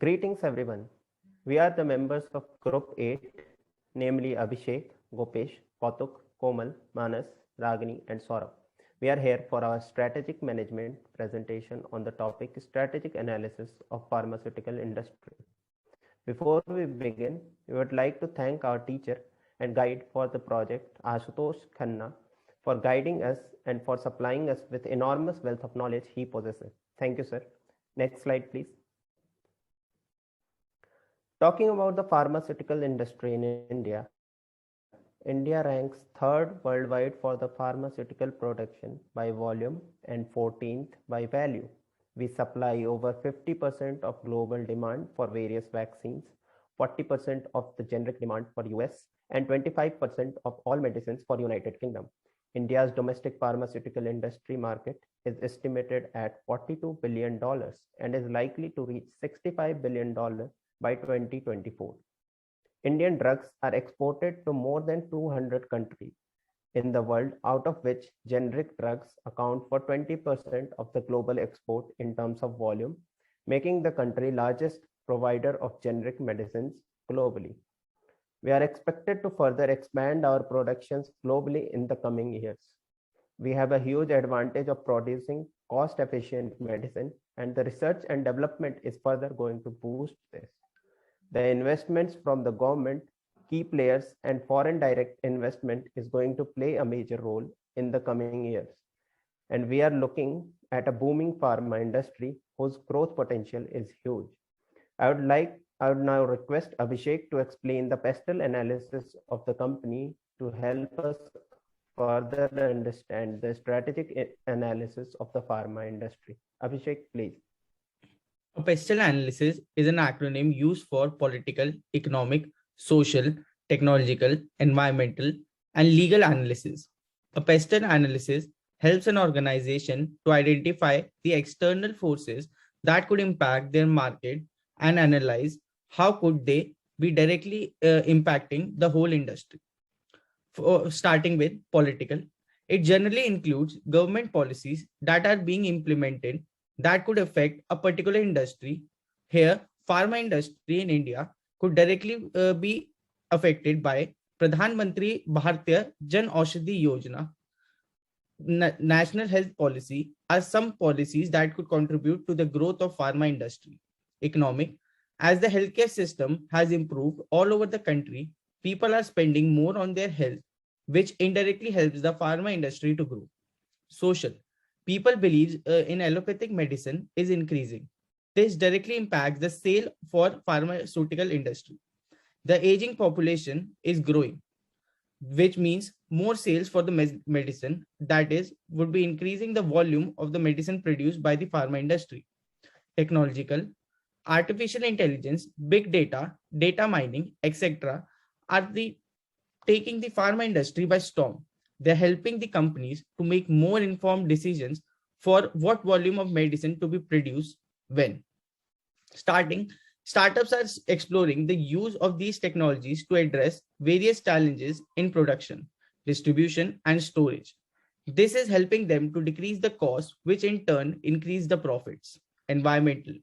Greetings everyone. We are the members of Group 8, namely Abhishek, Gopesh, Kautuk, Komal, Manas, Ragini and Saurabh. We are here for our strategic management presentation on the topic strategic analysis of pharmaceutical industry. Before we begin, we would like to thank our teacher and guide for the project, Ashutosh Khanna, for guiding us and for supplying us with enormous wealth of knowledge he possesses. Thank you, sir. Next slide, please. Talking about the pharmaceutical industry in India, India ranks third worldwide for the pharmaceutical production by volume and 14th by value. We supply over 50% of global demand for various vaccines, 40% of the generic demand for US, and 25% of all medicines for United Kingdom. India's domestic pharmaceutical industry market is estimated at $42 billion and is likely to reach $65 billion by 2024. Indian drugs are exported to more than 200 countries in the world, out of which generic drugs account for 20% of the global export in terms of volume, making the country largest provider of generic medicines globally. We are expected to further expand our productions globally in the coming years. We have a huge advantage of producing cost-efficient medicine, and the research and development is further going to boost this. The investments from the government, key players, and foreign direct investment is going to play a major role in the coming years. And we are looking at a booming pharma industry whose growth potential is huge. I would now request Abhishek to explain the pestle analysis of the company to help us further understand the strategic analysis of the pharma industry. Abhishek, please. A pestle analysis is an acronym used for political, economic, social, technological, environmental, and legal analysis. A pestle analysis helps an organization to identify the external forces that could impact their market and analyze how could they be directly impacting the whole industry. Starting with political, it generally includes government policies that are being implemented that could affect a particular industry. Here, pharma industry in India could directly be affected by Pradhan Mantri Bharatiya Jan Aushadhi Yojana. National health policy are some policies that could contribute to the growth of pharma industry. Economic, as the healthcare system has improved all over the country, people are spending more on their health, which indirectly helps the pharma industry to grow. Social, people believe in allopathic medicine is increasing. This directly impacts the sale for pharmaceutical industry. The aging population is growing, which means more sales for the medicine, that is, would be increasing the volume of the medicine produced by the pharma industry. Technological, artificial intelligence, big data, data mining, etc. are taking the pharma industry by storm. They're helping the companies to make more informed decisions for what volume of medicine to be produced when. Startups are exploring the use of these technologies to address various challenges in production, distribution, and storage. This is helping them to decrease the cost, which in turn increase the profits. Environmental.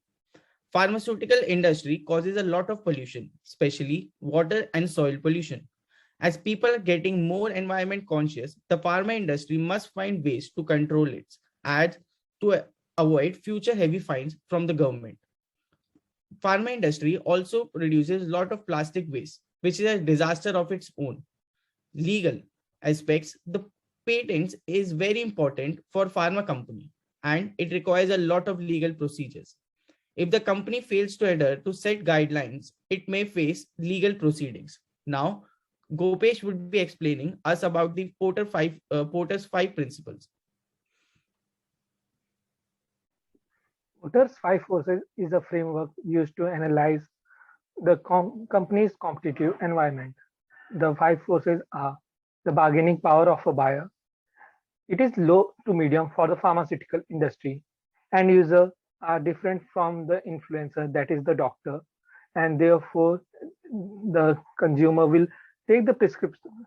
Pharmaceutical industry causes a lot of pollution, especially water and soil pollution. As people are getting more environment conscious, the pharma industry must find ways to control it, and to avoid future heavy fines from the government. Pharma industry also produces a lot of plastic waste, which is a disaster of its own. Legal aspects, the patents is very important for pharma company, and it requires a lot of legal procedures. If the company fails to adhere to set guidelines, it may face legal proceedings. Now, Gopesh would be explaining us about the Porter's five principles. Porter's five forces is a framework used to analyze the company's competitive environment. The five forces are the bargaining power of a buyer. It is low to medium for the pharmaceutical industry. End users are different from the influencer, that is the doctor, and therefore the consumer will take the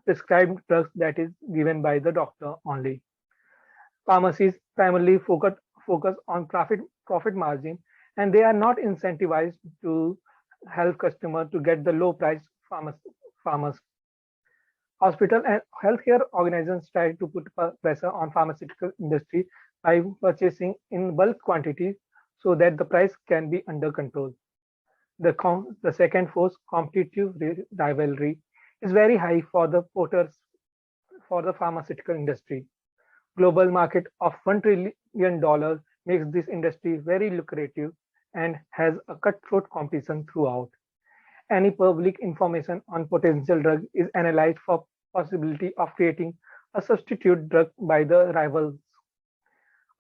prescribed drugs that is given by the doctor only. Pharmacies primarily focus on profit margin and they are not incentivized to help customer to get the low price farmers. Hospital and healthcare organizations try to put pressure on pharmaceutical industry by purchasing in bulk quantity so that the price can be under control. The second force, competitive rivalry, is very high for the porters for the pharmaceutical industry. Global market of $1 trillion makes this industry very lucrative and has a cutthroat competition throughout. Any public information on potential drug is analyzed for possibility of creating a substitute drug by the rivals.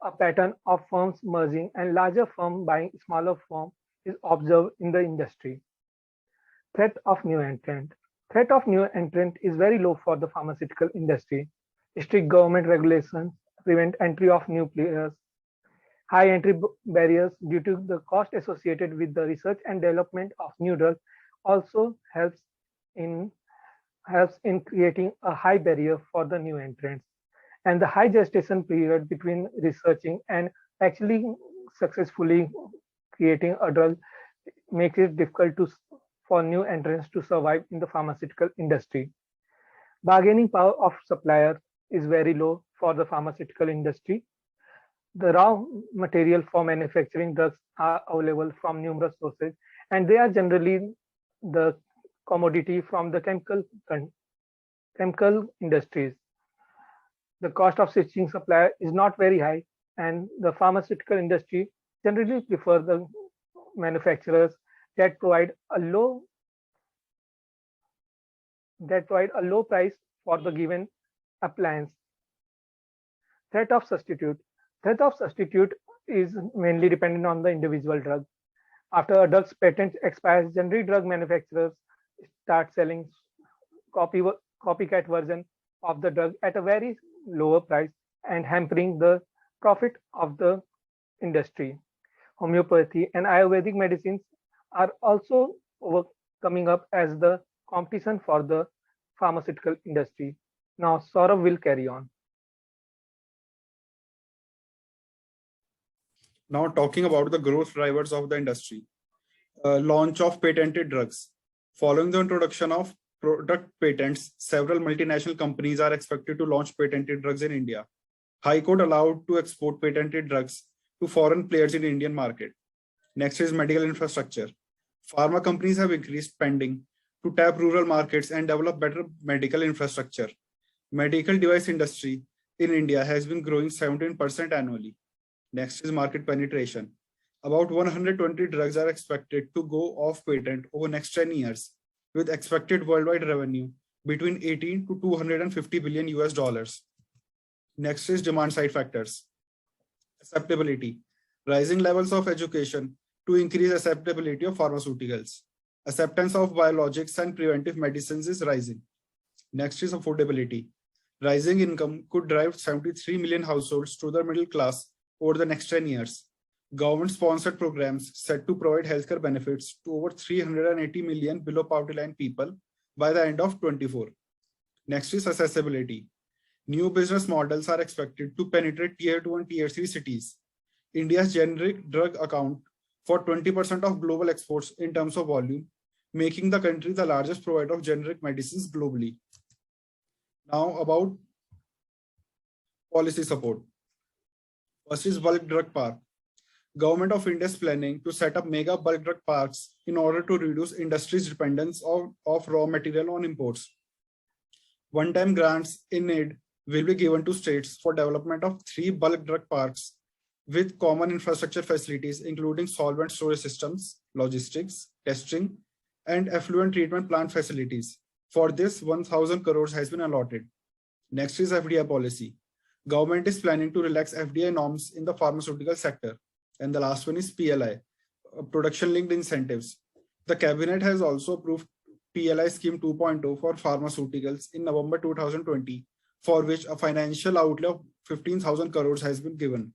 A pattern of firms merging and larger firms buying smaller firms is observed in the industry. Threat of new entrant. Threat of new entrant is very low for the pharmaceutical industry. Strict government regulations prevent entry of new players. High entry barriers due to the cost associated with the research and development of new drugs also helps in creating a high barrier for the new entrants. And the high gestation period between researching and actually successfully creating a drug makes it difficult for new entrants to survive in the pharmaceutical industry. Bargaining power of supplier is very low for the pharmaceutical industry. The raw material for manufacturing drugs are available from numerous sources, and they are generally the commodity from the chemical industries. The cost of switching supplier is not very high, and the pharmaceutical industry generally prefer the manufacturers that provide a low price for the given appliance. Threat of substitute. Threat of substitute is mainly dependent on the individual drug. After a drug's patent expires, generally drug manufacturers start selling copycat version of the drug at a very lower price and hampering the profit of the industry. Homeopathy and Ayurvedic medicines are also coming up as the competition for the pharmaceutical industry. Now Saurav will carry on. Now talking about the growth drivers of the industry. Launch of patented drugs. Following the introduction of product patents, several multinational companies are expected to launch patented drugs in India. High Court allowed to export patented drugs to foreign players in the Indian market. Next is medical infrastructure. Pharma companies have increased spending to tap rural markets and develop better medical infrastructure. Medical device industry in India has been growing 17% annually. Next is market penetration. About 120 drugs are expected to go off patent over next 10 years, with expected worldwide revenue between 18 to 250 billion US dollars. Next is demand side factors. Acceptability. Rising levels of education to increase acceptability of pharmaceuticals. Acceptance of biologics and preventive medicines is rising. Next is affordability. Rising income could drive 73 million households to the middle class over the next 10 years. Government-sponsored programs set to provide healthcare benefits to over 380 million below poverty line people by the end of 24. Next is accessibility. New business models are expected to penetrate Tier 2 and Tier 3 cities. India's generic drug account for 20% of global exports in terms of volume, making the country the largest provider of generic medicines globally. Now about policy support. First is bulk drug park. Government of India is planning to set up mega bulk drug parks in order to reduce industry's dependence of raw material on imports. One-time grants in aid will be given to states for development of 3 bulk drug parks with common infrastructure facilities, including solvent storage systems, logistics, testing, and effluent treatment plant facilities. For this, 1,000 crores has been allotted. Next is FDI policy. Government is planning to relax FDI norms in the pharmaceutical sector. And the last one is PLI, production-linked incentives. The cabinet has also approved PLI scheme 2.0 for pharmaceuticals in November 2020, for which a financial outlay of 15,000 crores has been given.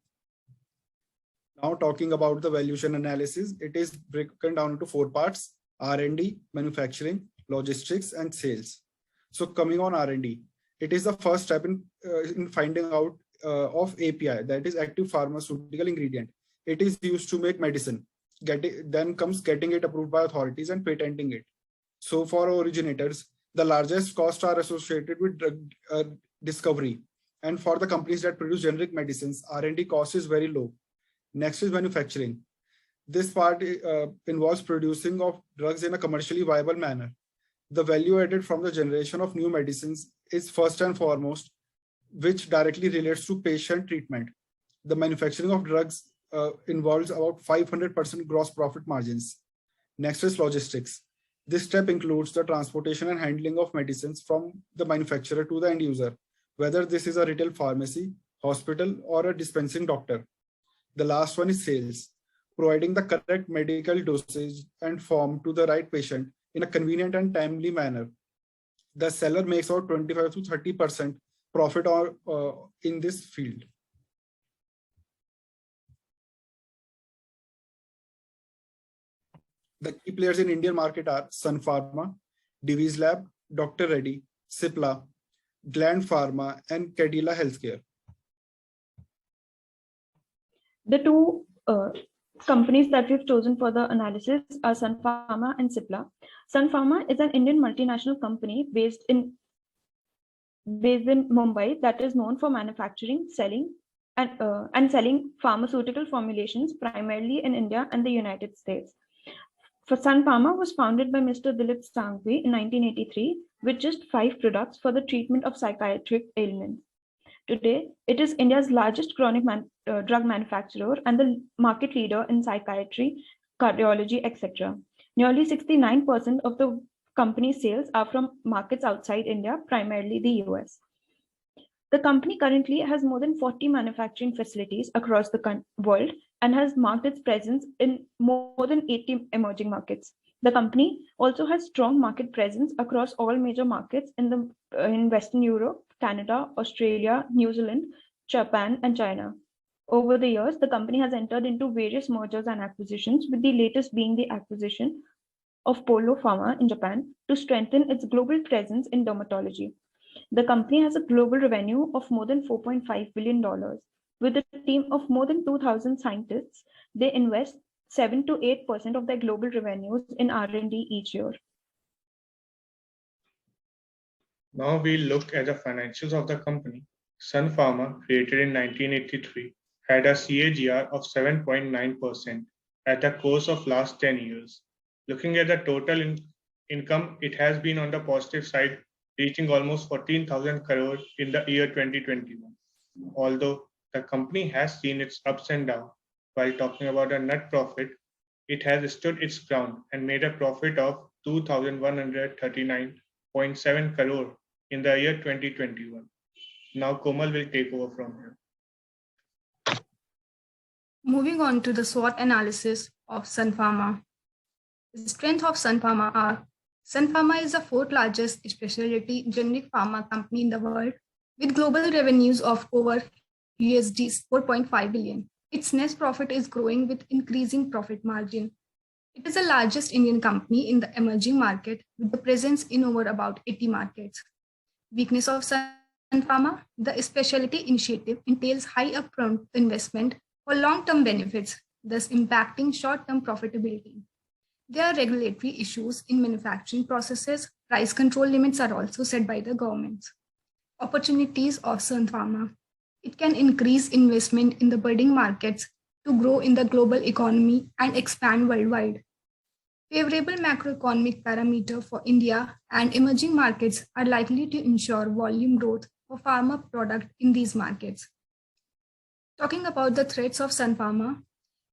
Now talking about the valuation analysis, it is broken down into 4 parts: R&D, manufacturing, logistics, and sales. So coming on R&D, it is the first step in finding out of API, that is active pharmaceutical ingredient. It is used to make medicine. then comes getting it approved by authorities and patenting it. So for originators, the largest costs are associated with drug discovery. And for the companies that produce generic medicines, R&D cost is very low. Next is manufacturing. This part involves producing of drugs in a commercially viable manner. The value added from the generation of new medicines is first and foremost, which directly relates to patient treatment. The manufacturing of drugs involves about 500% gross profit margins. Next is logistics. This step includes the transportation and handling of medicines from the manufacturer to the end user, whether this is a retail pharmacy, hospital, or a dispensing doctor. The last one is sales, providing the correct medical dosage and form to the right patient in a convenient and timely manner. The seller makes out 25 to 30% profit in this field. The key players in Indian market are Sun Pharma, Divi's Lab, Dr. Reddy, Cipla, Gland Pharma, and Cadila Healthcare. The two companies that we've chosen for the analysis are Sun Pharma and Cipla. Sun Pharma is an Indian multinational company based in Mumbai that is known for manufacturing, selling, and selling pharmaceutical formulations primarily in India and the United States. For Sun Pharma was founded by Mr. Dilip Sanghvi in 1983 with just 5 products for the treatment of psychiatric ailments. Today, it is India's largest chronic drug manufacturer and the market leader in psychiatry, cardiology, etc. Nearly 69% of the company's sales are from markets outside India, primarily the US. The company currently has more than 40 manufacturing facilities across the world and has marked its presence in more than 80 emerging markets. The company also has strong market presence across all major markets in Western Europe, Canada, Australia, New Zealand, Japan, and China. Over the years, the company has entered into various mergers and acquisitions, with the latest being the acquisition of Polo Pharma in Japan to strengthen its global presence in dermatology. The company has a global revenue of more than $4.5 billion. With a team of more than 2,000 scientists, they invest 7 to 8% of their global revenues in R&D each year. Now we look at the financials of the company. Sun Pharma, created in 1983, had a CAGR of 7.9% at the course of last 10 years. Looking at the total income, it has been on the positive side, reaching almost 14,000 crore in the year 2021. Although the company has seen its ups and downs, while talking about a net profit, it has stood its ground and made a profit of 2,139.7 crore in the year 2021. Now Komal will take over from here. Moving on to the SWOT analysis of Sun Pharma. The strength of Sun Pharma are: Sun Pharma is the 4th largest specialty generic pharma company in the world, with global revenues of over $4.5 billion. Its net profit is growing with increasing profit margin. It is the largest Indian company in the emerging market, with a presence in over about 80 markets. Weakness of Sun Pharma: the specialty initiative entails high upfront investment for long-term benefits, thus impacting short-term profitability. There are regulatory issues in manufacturing processes. Price control limits are also set by the governments. Opportunities of Sun Pharma: it can increase investment in the budding markets to grow in the global economy and expand worldwide. Favorable macroeconomic parameters for India and emerging markets are likely to ensure volume growth for pharma product in these markets. Talking about the threats of Sun Pharma: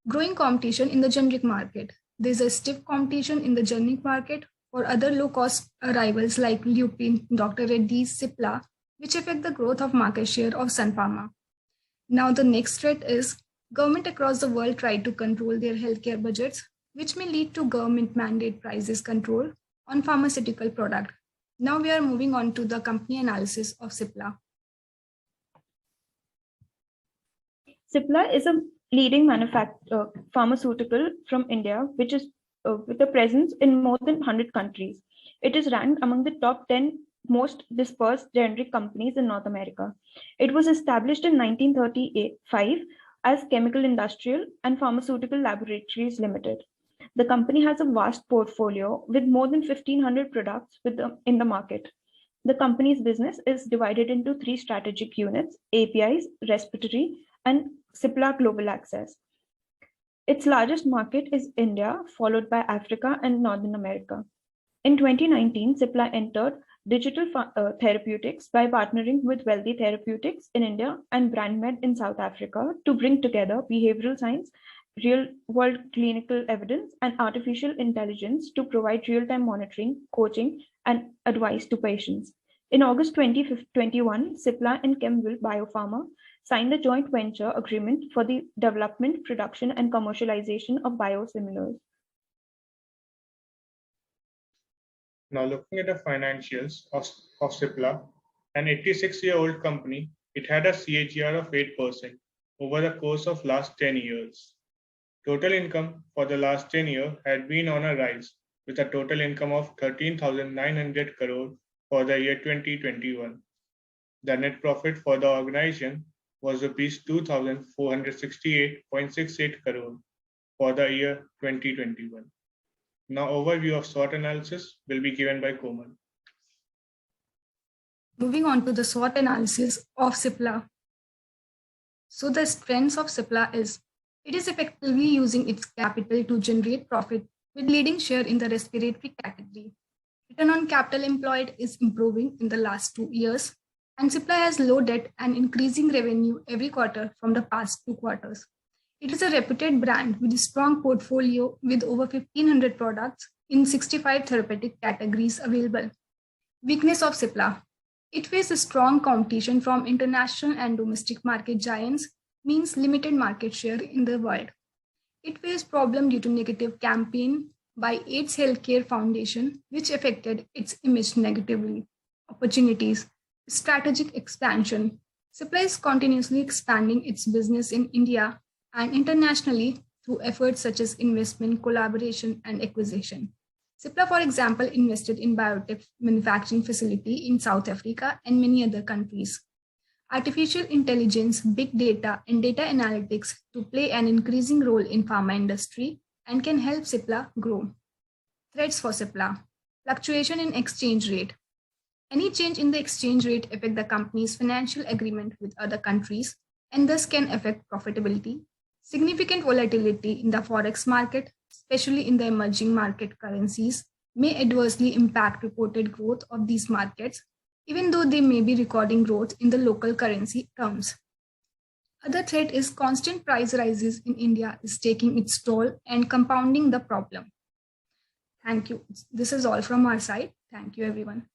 growing competition in the generic market. There is a stiff competition in the generic market for other low-cost rivals like Lupin, Dr. Reddy's, Cipla, which affect the growth of market share of Sun Pharma. Now the next threat is government across the world try to control their healthcare budgets, which may lead to government mandate prices control on pharmaceutical product. Now we are moving on to the company analysis of Cipla. Cipla is a leading pharmaceutical from India, which is with a presence in more than 100 countries. It is ranked among the top 10 most dispersed generic companies in North America. It was established in 1935 as Chemical Industrial and Pharmaceutical Laboratories Limited. The company has a vast portfolio with more than 1,500 products in the market. The company's business is divided into 3 strategic units: APIs, respiratory, and Cipla Global Access. Its largest market is India, followed by Africa and Northern America. In 2019, Cipla entered digital therapeutics by partnering with Wealthy Therapeutics in India and BrandMed in South Africa to bring together behavioral science, real-world clinical evidence, and artificial intelligence to provide real-time monitoring, coaching, and advice to patients. In August 2021, Cipla and Chemwell Biopharma signed a joint venture agreement for the development, production, and commercialization of biosimilars. Now looking at the financials of Cipla, an 86-year-old company, it had a CAGR of 8% over the course of last 10 years. Total income for the last 10 years had been on a rise, with a total income of 13,900 crore for the year 2021. The net profit for the organization was rupees 2,468.68 crore for the year 2021. Now overview of SWOT analysis will be given by Komal. Moving on to the SWOT analysis of Cipla. So the strengths of Cipla is, it is effectively using its capital to generate profit with leading share in the respiratory category. Return on capital employed is improving in the last 2 years, and Cipla has low debt and increasing revenue every quarter from the past 2 quarters. It is a reputed brand with a strong portfolio with over 1,500 products in 65 therapeutic categories available. Weakness of Cipla. It faces strong competition from international and domestic market giants, means limited market share in the world. It faced problem due to negative campaign by AIDS Healthcare Foundation, which affected its image negatively. Opportunities. Strategic expansion. Cipla is continuously expanding its business in India and internationally through efforts such as investment, collaboration, and acquisition. Cipla, for example, invested in biotech manufacturing facility in South Africa and many other countries. Artificial intelligence, big data, and data analytics to play an increasing role in pharma industry and can help Cipla grow. Threats for Cipla. Fluctuation in exchange rate. Any change in the exchange rate affect the company's financial agreement with other countries and thus can affect profitability. Significant volatility in the forex market, especially in the emerging market currencies, may adversely impact reported growth of these markets, even though they may be recording growth in the local currency terms. Other threat is constant price rises in India is taking its toll and compounding the problem. Thank you. This is all from our side. Thank you, everyone.